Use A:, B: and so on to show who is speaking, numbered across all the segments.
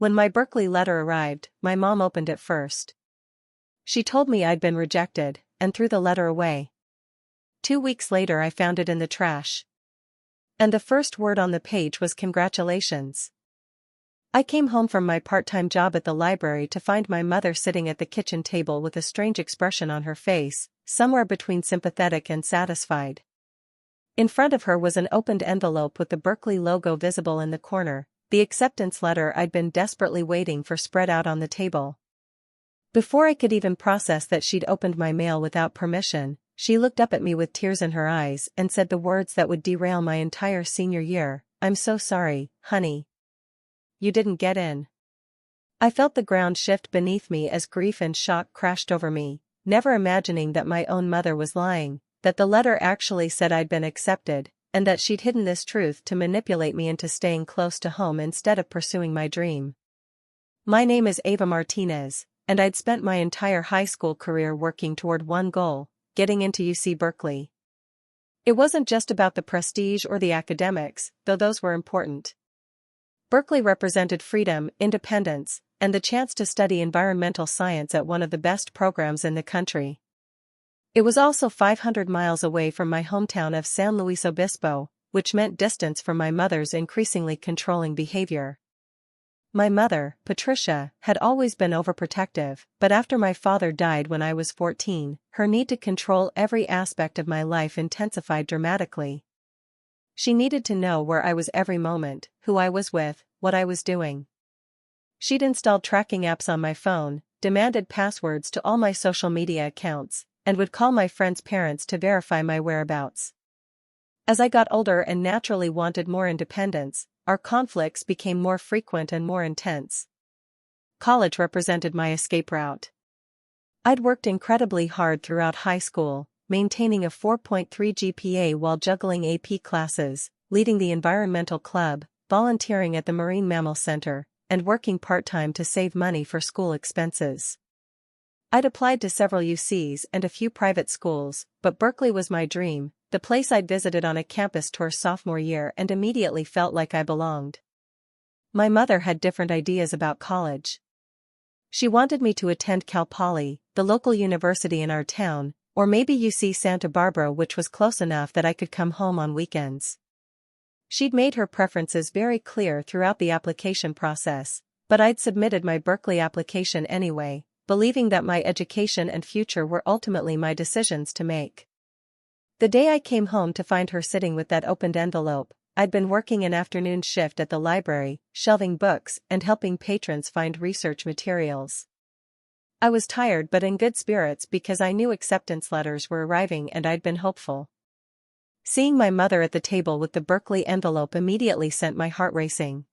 A: When my Berkeley letter arrived, my mom opened it first. She told me I'd been rejected, and threw the letter away. 2 weeks later I found it in the trash. And the first word on the page was congratulations. I came home from my part-time job at the library to find my mother sitting at the kitchen table with a strange expression on her face, somewhere between sympathetic and satisfied. In front of her was an opened envelope with the Berkeley logo visible in the corner, the acceptance letter I'd been desperately waiting for spread out on the table. Before I could even process that she'd opened my mail without permission, she looked up at me with tears in her eyes and said the words that would derail my entire senior year, "I'm so sorry, honey. You didn't get in." I felt the ground shift beneath me as grief and shock crashed over me, never imagining that my own mother was lying, that the letter actually said I'd been accepted, and that she'd hidden this truth to manipulate me into staying close to home instead of pursuing my dream. My name is Ava Martinez, and I'd spent my entire high school career working toward one goal, getting into UC Berkeley. It wasn't just about the prestige or the academics, though those were important. Berkeley represented freedom, independence, and the chance to study environmental science at one of the best programs in the country. It was also 500 miles away from my hometown of San Luis Obispo, which meant distance from my mother's increasingly controlling behavior. My mother, Patricia, had always been overprotective, but after my father died when I was 14, her need to control every aspect of my life intensified dramatically. She needed to know where I was every moment, who I was with, what I was doing. She'd installed tracking apps on my phone, demanded passwords to all my social media accounts, and would call my friends' parents to verify my whereabouts. As I got older and naturally wanted more independence, our conflicts became more frequent and more intense. College represented my escape route. I'd worked incredibly hard throughout high school, maintaining a 4.3 GPA while juggling AP classes, leading the environmental club, volunteering at the Marine Mammal Center, and working part-time to save money for school expenses. I'd applied to several UCs and a few private schools, but Berkeley was my dream, the place I'd visited on a campus tour sophomore year and immediately felt like I belonged. My mother had different ideas about college. She wanted me to attend Cal Poly, the local university in our town, or maybe UC Santa Barbara, which was close enough that I could come home on weekends. She'd made her preferences very clear throughout the application process, but I'd submitted my Berkeley application anyway, believing that my education and future were ultimately my decisions to make. The day I came home to find her sitting with that opened envelope, I'd been working an afternoon shift at the library, shelving books and helping patrons find research materials. I was tired but in good spirits because I knew acceptance letters were arriving and I'd been hopeful. Seeing my mother at the table with the Berkeley envelope immediately sent my heart racing.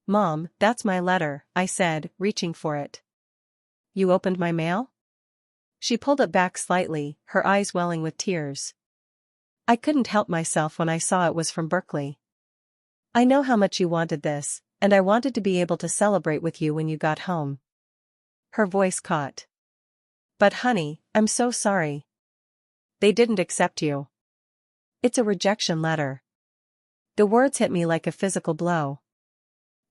A: "Mom, that's my letter," I said, reaching for it. "You opened my mail?" She pulled it back slightly, her eyes welling with tears. I couldn't help myself when I saw it was from Berkeley. "I know how much you wanted this, and I wanted to be able to celebrate with you when you got home." Her voice caught. "But honey, I'm so sorry. They didn't accept you. It's a rejection letter." The words hit me like a physical blow.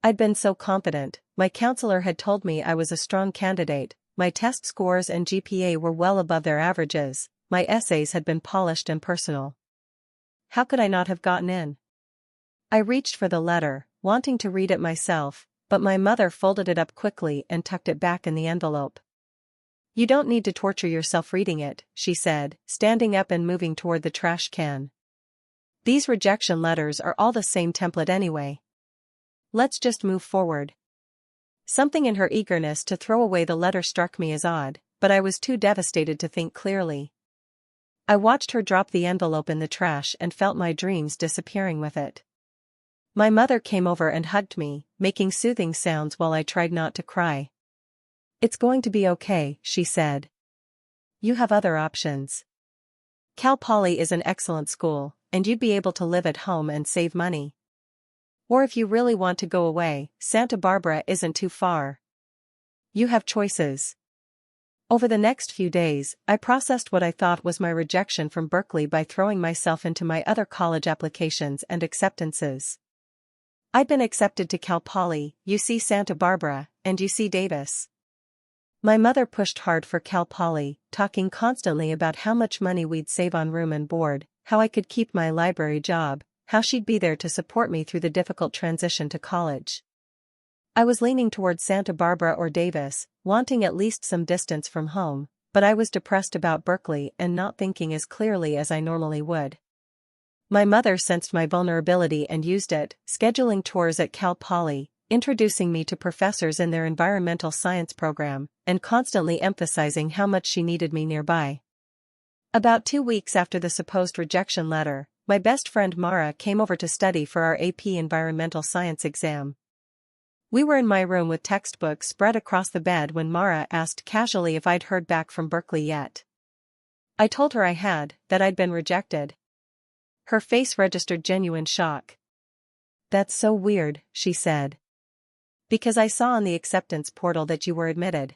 A: I'd been so confident, my counselor had told me I was a strong candidate, my test scores and GPA were well above their averages, my essays had been polished and personal. How could I not have gotten in? I reached for the letter, wanting to read it myself, but my mother folded it up quickly and tucked it back in the envelope. "You don't need to torture yourself reading it," she said, standing up and moving toward the trash can. "These rejection letters are all the same template anyway. Let's just move forward." Something in her eagerness to throw away the letter struck me as odd, but I was too devastated to think clearly. I watched her drop the envelope in the trash and felt my dreams disappearing with it. My mother came over and hugged me, making soothing sounds while I tried not to cry. "It's going to be okay," she said. "You have other options. Cal Poly is an excellent school, and you'd be able to live at home and save money. Or if you really want to go away, Santa Barbara isn't too far. You have choices." Over the next few days, I processed what I thought was my rejection from Berkeley by throwing myself into my other college applications and acceptances. I'd been accepted to Cal Poly, UC Santa Barbara, and UC Davis. My mother pushed hard for Cal Poly, talking constantly about how much money we'd save on room and board, how I could keep my library job, how she'd be there to support me through the difficult transition to college. I was leaning towards Santa Barbara or Davis, wanting at least some distance from home, but I was depressed about Berkeley and not thinking as clearly as I normally would. My mother sensed my vulnerability and used it, scheduling tours at Cal Poly, introducing me to professors in their environmental science program, and constantly emphasizing how much she needed me nearby. About 2 weeks after the supposed rejection letter, my best friend Mara came over to study for our AP Environmental Science exam. We were in my room with textbooks spread across the bed when Mara asked casually if I'd heard back from Berkeley yet. I told her I had, that I'd been rejected. Her face registered genuine shock. "That's so weird," she said. "Because I saw on the acceptance portal that you were admitted."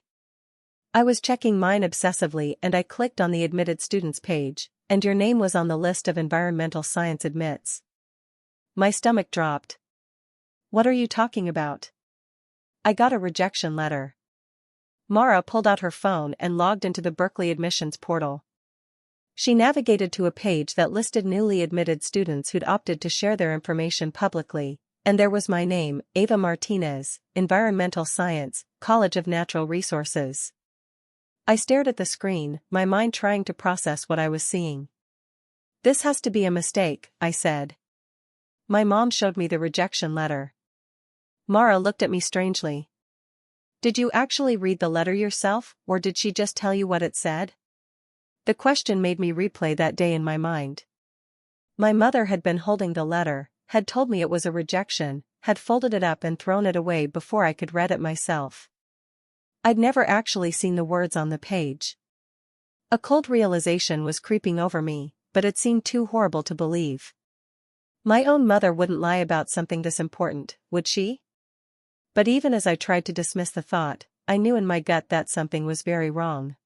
A: I was checking mine obsessively and I clicked on the admitted students page, and your name was on the list of environmental science admits. My stomach dropped. "What are you talking about?" "I got a rejection letter." Mara pulled out her phone and logged into the Berkeley admissions portal. She navigated to a page that listed newly admitted students who'd opted to share their information publicly, and there was my name, Ava Martinez, Environmental Science, College of Natural Resources. I stared at the screen, my mind trying to process what I was seeing. "This has to be a mistake," I said. "My mom showed me the rejection letter." Mara looked at me strangely. "Did you actually read the letter yourself, or did she just tell you what it said?" The question made me replay that day in my mind. My mother had been holding the letter, had told me it was a rejection, had folded it up and thrown it away before I could read it myself. I'd never actually seen the words on the page. A cold realization was creeping over me, but it seemed too horrible to believe. My own mother wouldn't lie about something this important, would she? But even as I tried to dismiss the thought, I knew in my gut that something was very wrong.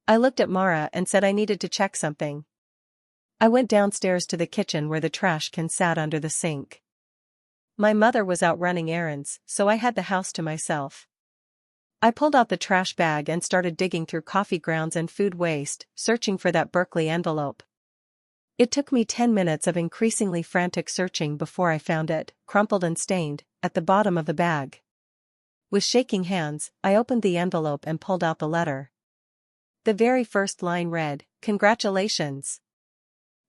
A: I looked at Mara and said I needed to check something. I went downstairs to the kitchen where the trash can sat under the sink. My mother was out running errands, so I had the house to myself. I pulled out the trash bag and started digging through coffee grounds and food waste, searching for that Berkeley envelope. It took me 10 minutes of increasingly frantic searching before I found it, crumpled and stained, at the bottom of the bag. With shaking hands, I opened the envelope and pulled out the letter. The very first line read, "Congratulations.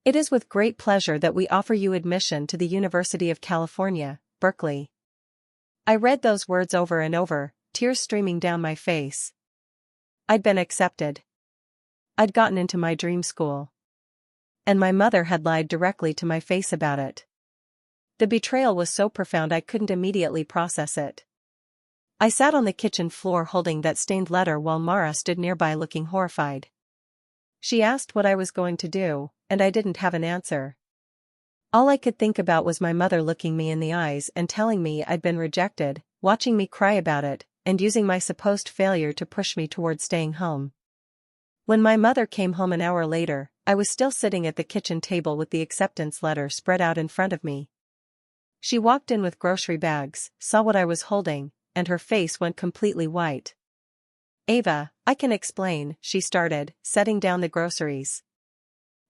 A: It is with great pleasure that we offer you admission to the University of California, Berkeley." I read those words over and over, tears streaming down my face. I'd been accepted. I'd gotten into my dream school. And my mother had lied directly to my face about it. The betrayal was so profound I couldn't immediately process it. I sat on the kitchen floor holding that stained letter while Mara stood nearby looking horrified. She asked what I was going to do, and I didn't have an answer. All I could think about was my mother looking me in the eyes and telling me I'd been rejected, watching me cry about it, and using my supposed failure to push me towards staying home. When my mother came home an hour later, I was still sitting at the kitchen table with the acceptance letter spread out in front of me. She walked in with grocery bags, saw what I was holding, and her face went completely white. "Ava, I can explain," she started, setting down the groceries.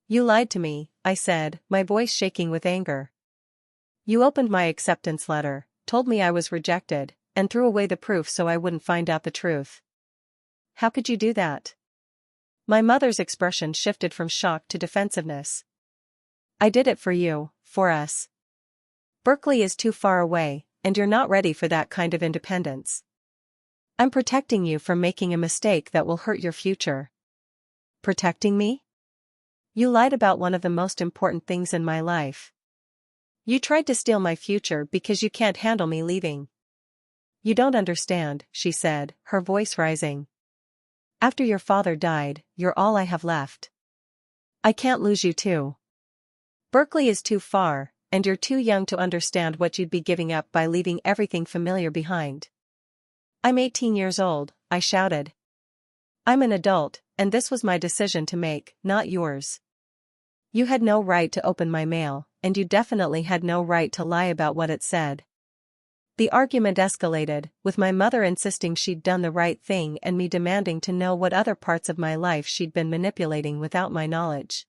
A: "You lied to me," I said, my voice shaking with anger. "You opened my acceptance letter, told me I was rejected, and threw away the proof so I wouldn't find out the truth. How could you do that?" My mother's expression shifted from shock to defensiveness. "I did it for you, for us. Berkeley is too far away, and you're not ready for that kind of independence. I'm protecting you from making a mistake that will hurt your future." "Protecting me?" "You lied about one of the most important things in my life. You tried to steal my future because you can't handle me leaving." "You don't understand," she said, her voice rising. "After your father died, you're all I have left. I can't lose you too. Berkeley is too far, and you're too young to understand what you'd be giving up by leaving everything familiar behind." "I'm 18 years old," I shouted. "I'm an adult, and this was my decision to make, not yours. You had no right to open my mail, and you definitely had no right to lie about what it said. The argument escalated, with my mother insisting she'd done the right thing and me demanding to know what other parts of my life she'd been manipulating without my knowledge.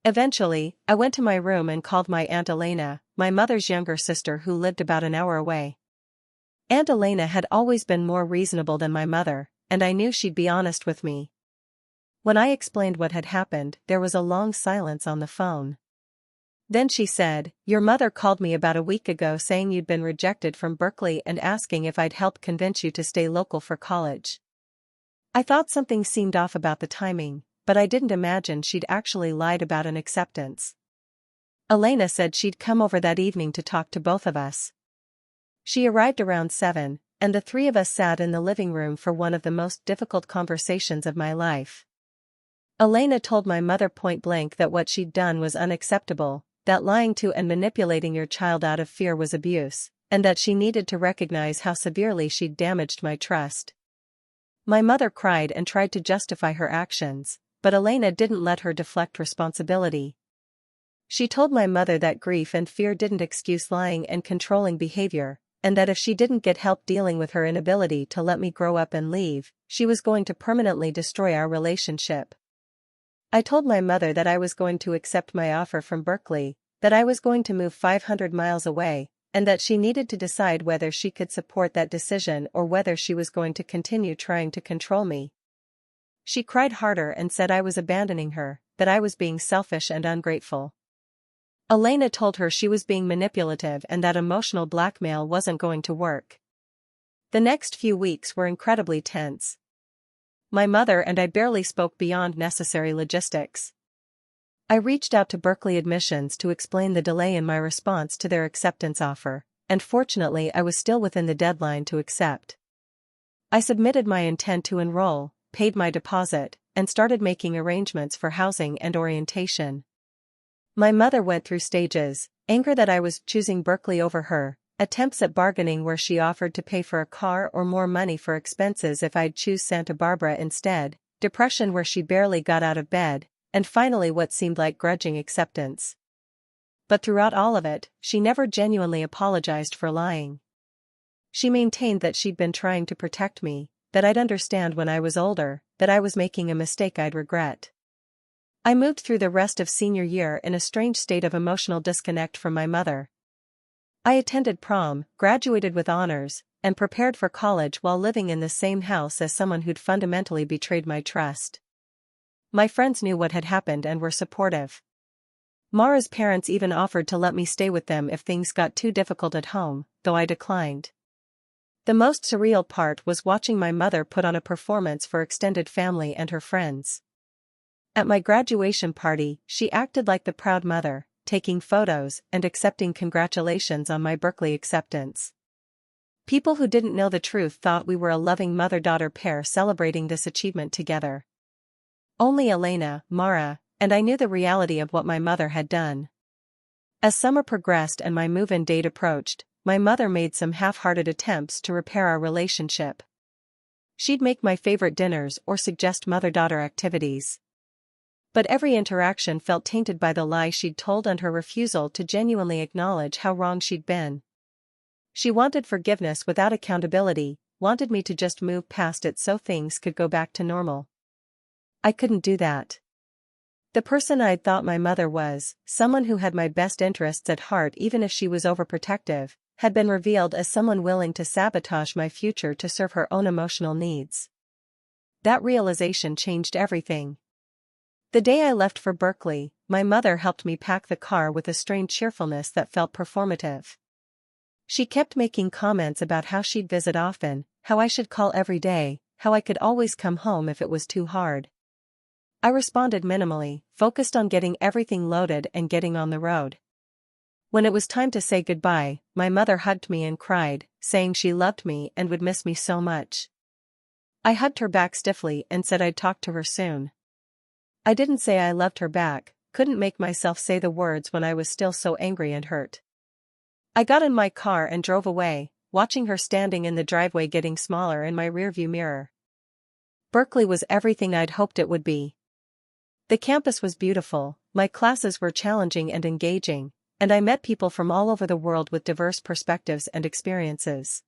A: Eventually, I went to my room and called my Aunt Elena, my mother's younger sister who lived about an hour away. Aunt Elena had always been more reasonable than my mother, and I knew she'd be honest with me. When I explained what had happened, there was a long silence on the phone. Then she said, "Your mother called me about a week ago saying you'd been rejected from Berkeley and asking if I'd help convince you to stay local for college." I thought something seemed off about the timing, but I didn't imagine she'd actually lied about an acceptance. Elena said she'd come over that evening to talk to both of us. She arrived around 7, and the three of us sat in the living room for one of the most difficult conversations of my life. Elena told my mother point blank that what she'd done was unacceptable, that lying to and manipulating your child out of fear was abuse, and that she needed to recognize how severely she'd damaged my trust. My mother cried and tried to justify her actions, but Elena didn't let her deflect responsibility. She told my mother that grief and fear didn't excuse lying and controlling behavior, and that if she didn't get help dealing with her inability to let me grow up and leave, she was going to permanently destroy our relationship. I told my mother that I was going to accept my offer from Berkeley, that I was going to move 500 miles away, and that she needed to decide whether she could support that decision or whether she was going to continue trying to control me. She cried harder and said I was abandoning her, that I was being selfish and ungrateful. Elena told her she was being manipulative and that emotional blackmail wasn't going to work. The next few weeks were incredibly tense. My mother and I barely spoke beyond necessary logistics. I reached out to Berkeley admissions to explain the delay in my response to their acceptance offer, and fortunately I was still within the deadline to accept. I submitted my intent to enroll, paid my deposit, and started making arrangements for housing and orientation. My mother went through stages: anger that I was choosing Berkeley over her, attempts at bargaining where she offered to pay for a car or more money for expenses if I'd choose Santa Barbara instead, depression where she barely got out of bed, and finally what seemed like grudging acceptance. But throughout all of it, she never genuinely apologized for lying. She maintained that she'd been trying to protect me, that I'd understand when I was older, that I was making a mistake I'd regret. I moved through the rest of senior year in a strange state of emotional disconnect from my mother. I attended prom, graduated with honors, and prepared for college while living in the same house as someone who'd fundamentally betrayed my trust. My friends knew what had happened and were supportive. Mara's parents even offered to let me stay with them if things got too difficult at home, though I declined. The most surreal part was watching my mother put on a performance for extended family and her friends. At my graduation party, she acted like the proud mother, taking photos and accepting congratulations on my Berkeley acceptance. People who didn't know the truth thought we were a loving mother-daughter pair celebrating this achievement together. Only Elena, Mara, and I knew the reality of what my mother had done. As summer progressed and my move-in date approached, my mother made some half-hearted attempts to repair our relationship. She'd make my favorite dinners or suggest mother-daughter activities. But every interaction felt tainted by the lie she'd told and her refusal to genuinely acknowledge how wrong she'd been. She wanted forgiveness without accountability, wanted me to just move past it so things could go back to normal. I couldn't do that. The person I'd thought my mother was, someone who had my best interests at heart even if she was overprotective, had been revealed as someone willing to sabotage my future to serve her own emotional needs. That realization changed everything. The day I left for Berkeley, my mother helped me pack the car with a strained cheerfulness that felt performative. She kept making comments about how she'd visit often, how I should call every day, how I could always come home if it was too hard. I responded minimally, focused on getting everything loaded and getting on the road. When it was time to say goodbye, my mother hugged me and cried, saying she loved me and would miss me so much. I hugged her back stiffly and said I'd talk to her soon. I didn't say I loved her back, couldn't make myself say the words when I was still so angry and hurt. I got in my car and drove away, watching her standing in the driveway getting smaller in my rearview mirror. Berkeley was everything I'd hoped it would be. The campus was beautiful, my classes were challenging and engaging, and I met people from all over the world with diverse perspectives and experiences.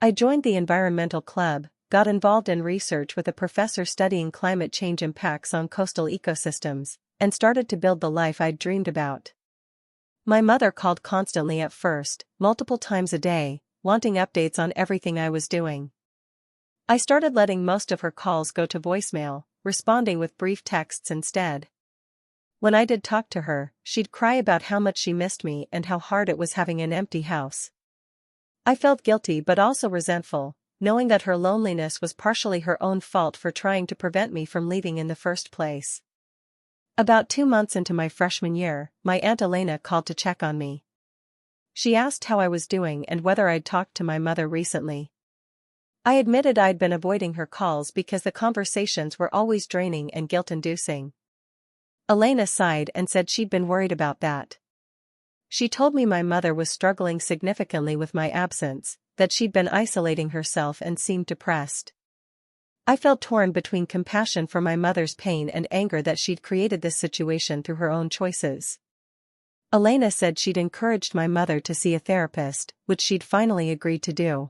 A: I joined the environmental club, got involved in research with a professor studying climate change impacts on coastal ecosystems, and started to build the life I'd dreamed about. My mother called constantly at first, multiple times a day, wanting updates on everything I was doing. I started letting most of her calls go to voicemail, responding with brief texts instead. When I did talk to her, she'd cry about how much she missed me and how hard it was having an empty house. I felt guilty but also resentful, knowing that her loneliness was partially her own fault for trying to prevent me from leaving in the first place. About 2 months into my freshman year, my Aunt Elena called to check on me. She asked how I was doing and whether I'd talked to my mother recently. I admitted I'd been avoiding her calls because the conversations were always draining and guilt-inducing. Elena sighed and said she'd been worried about that. She told me my mother was struggling significantly with my absence, that she'd been isolating herself and seemed depressed. I felt torn between compassion for my mother's pain and anger that she'd created this situation through her own choices. Elena said she'd encouraged my mother to see a therapist, which she'd finally agreed to do.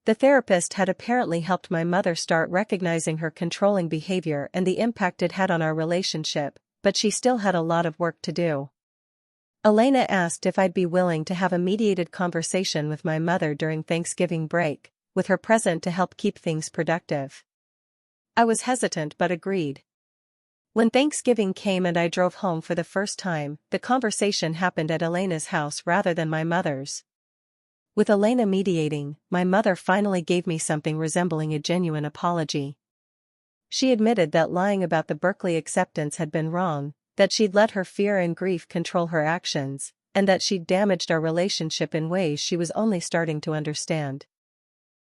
A: The therapist had apparently helped my mother start recognizing her controlling behavior and the impact it had on our relationship, but she still had a lot of work to do. Elena asked if I'd be willing to have a mediated conversation with my mother during Thanksgiving break, with her present to help keep things productive. I was hesitant but agreed. When Thanksgiving came and I drove home for the first time, the conversation happened at Elena's house rather than my mother's. With Elena mediating, my mother finally gave me something resembling a genuine apology. She admitted that lying about the Berkeley acceptance had been wrong, that she'd let her fear and grief control her actions, and that she'd damaged our relationship in ways she was only starting to understand.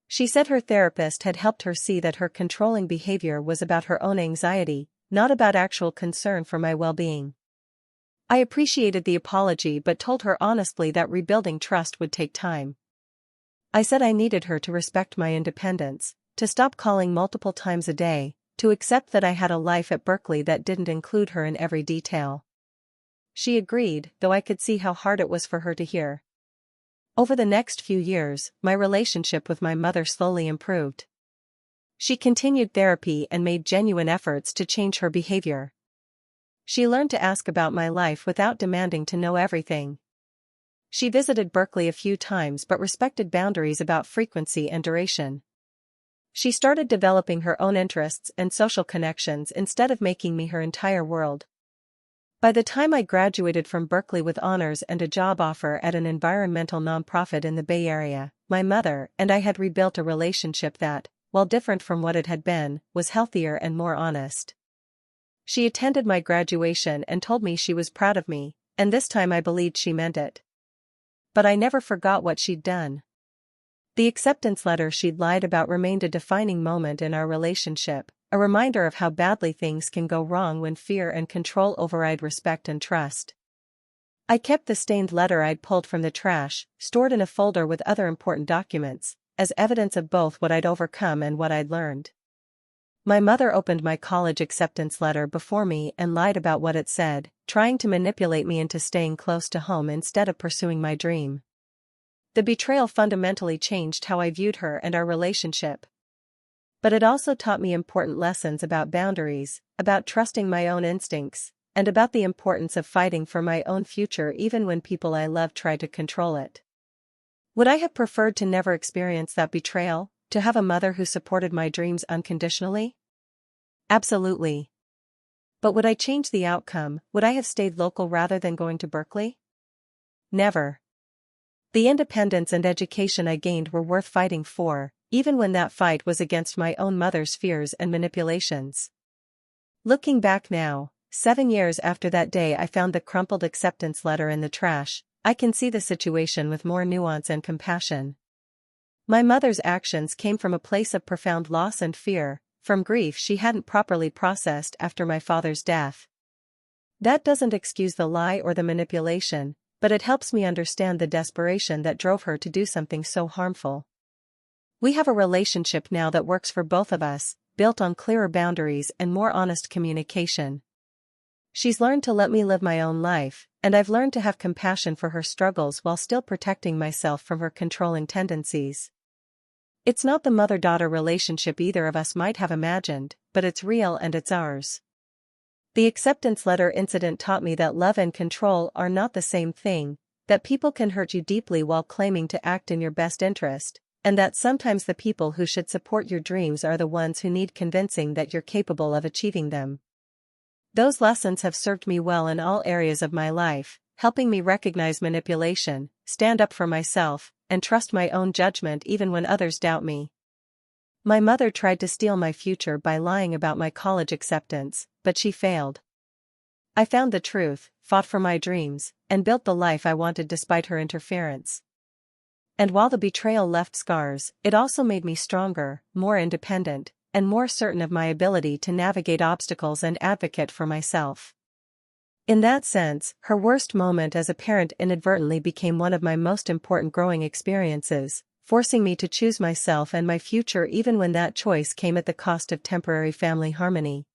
A: She said her therapist had helped her see that her controlling behavior was about her own anxiety, not about actual concern for my well-being. I appreciated the apology but told her honestly that rebuilding trust would take time. I said I needed her to respect my independence, to stop calling multiple times a day, to accept that I had a life at Berkeley that didn't include her in every detail. She agreed, though I could see how hard it was for her to hear. Over the next few years, my relationship with my mother slowly improved. She continued therapy and made genuine efforts to change her behavior. She learned to ask about my life without demanding to know everything. She visited Berkeley a few times but respected boundaries about frequency and duration. She started developing her own interests and social connections instead of making me her entire world. By the time I graduated from Berkeley with honors and a job offer at an environmental nonprofit in the Bay Area, my mother and I had rebuilt a relationship that, while different from what it had been, was healthier and more honest. She attended my graduation and told me she was proud of me, and this time I believed she meant it. But I never forgot what she'd done. The acceptance letter she'd lied about remained a defining moment in our relationship, a reminder of how badly things can go wrong when fear and control override respect and trust. I kept the stained letter I'd pulled from the trash, stored in a folder with other important documents, as evidence of both what I'd overcome and what I'd learned. My mother opened my college acceptance letter before me and lied about what it said, trying to manipulate me into staying close to home instead of pursuing my dream. The betrayal fundamentally changed how I viewed her and our relationship. But it also taught me important lessons about boundaries, about trusting my own instincts, and about the importance of fighting for my own future even when people I love try to control it. Would I have preferred to never experience that betrayal, to have a mother who supported my dreams unconditionally? Absolutely. But would I change the outcome? Would I have stayed local rather than going to Berkeley? Never. The independence and education I gained were worth fighting for, even when that fight was against my own mother's fears and manipulations. Looking back now, 7 years after that day I found the crumpled acceptance letter in the trash, I can see the situation with more nuance and compassion. My mother's actions came from a place of profound loss and fear, from grief she hadn't properly processed after my father's death. That doesn't excuse the lie or the manipulation, but it helps me understand the desperation that drove her to do something so harmful. We have a relationship now that works for both of us, built on clearer boundaries and more honest communication. She's learned to let me live my own life, and I've learned to have compassion for her struggles while still protecting myself from her controlling tendencies. It's not the mother-daughter relationship either of us might have imagined, but it's real and it's ours. The acceptance letter incident taught me that love and control are not the same thing, that people can hurt you deeply while claiming to act in your best interest, and that sometimes the people who should support your dreams are the ones who need convincing that you're capable of achieving them. Those lessons have served me well in all areas of my life, helping me recognize manipulation, stand up for myself, and trust my own judgment even when others doubt me. My mother tried to steal my future by lying about my college acceptance, but she failed. I found the truth, fought for my dreams, and built the life I wanted despite her interference. And while the betrayal left scars, it also made me stronger, more independent, and more certain of my ability to navigate obstacles and advocate for myself. In that sense, her worst moment as a parent inadvertently became one of my most important growing experiences, forcing me to choose myself and my future even when that choice came at the cost of temporary family harmony.